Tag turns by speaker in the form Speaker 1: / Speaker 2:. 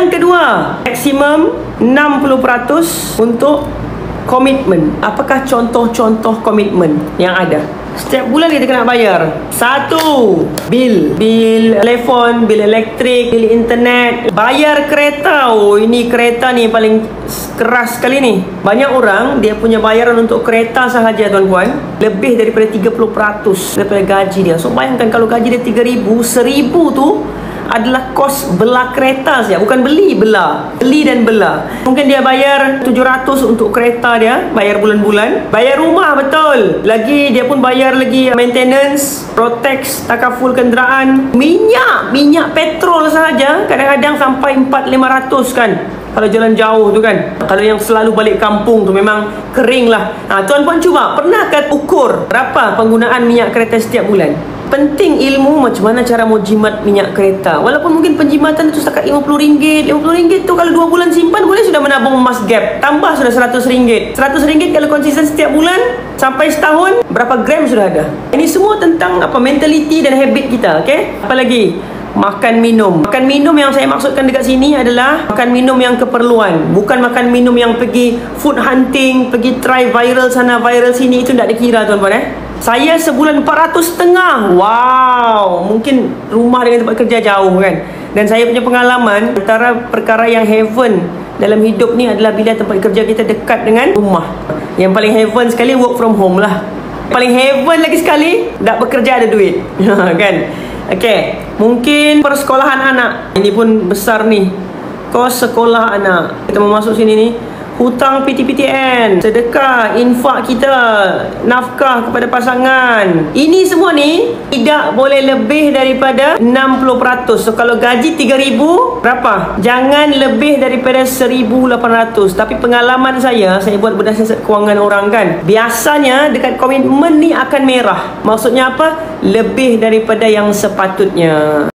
Speaker 1: Yang kedua, maksimum 60% untuk komitmen. Apakah contoh-contoh komitmen yang ada? Setiap bulan kita kena bayar. Satu, bil telefon, bil elektrik, bil internet, bayar kereta. Oh, ini kereta ni paling keras sekali ni. Banyak orang dia punya bayaran untuk kereta sahaja, tuan-puan, lebih daripada 30% daripada gaji dia. So bayangkan kalau gaji dia 3,000, 1,000 tu adalah kos bela kereta saja, bukan beli dan bela. Mungkin dia bayar 700 untuk kereta dia, bayar bulan-bulan, bayar rumah, betul, lagi dia pun bayar lagi maintenance, protex, takaful kenderaan, minyak petrol sahaja kadang-kadang sampai 400-500 kan, kalau jalan jauh tu kan. Kalau yang selalu balik kampung tu memang kering lah. Tuan-puan cuba, pernahkah ukur berapa penggunaan minyak kereta setiap bulan? Penting ilmu macam mana cara mau jimat minyak kereta. Walaupun mungkin penjimatan itu setakat RM50. RM50 tu kalau 2 bulan simpan, boleh sudah menabung emas gap. Tambah sudah RM100. RM100 kalau konsisten setiap bulan sampai setahun, berapa gram sudah ada. Ini semua tentang mentality dan habit kita, okay? Apa lagi? Makan minum. Makan minum yang saya maksudkan dekat sini adalah makan minum yang keperluan, bukan makan minum yang pergi food hunting, pergi try viral sana viral sini. Itu tak dikira, tuan-puan. Saya sebulan 400.5. Wow, mungkin rumah dengan tempat kerja jauh kan. Dan saya punya pengalaman, antara perkara yang heaven dalam hidup ni adalah bila tempat kerja kita dekat dengan rumah. Yang paling heaven sekali work from home lah. Paling heaven lagi sekali tak bekerja ada duit. Kan? Okay, mungkin persekolahan anak. Ini pun besar ni, kos sekolah anak. Kita mau masuk sini ni, hutang PTPTN, sedekah, infak kita, nafkah kepada pasangan. Ini semua ni tidak boleh lebih daripada 60%. So kalau gaji 3,000, berapa? Jangan lebih daripada 1,800. Tapi pengalaman saya buat berdasarkan kewangan orang kan, biasanya dekat komitmen ni akan merah. Maksudnya apa? Lebih daripada yang sepatutnya.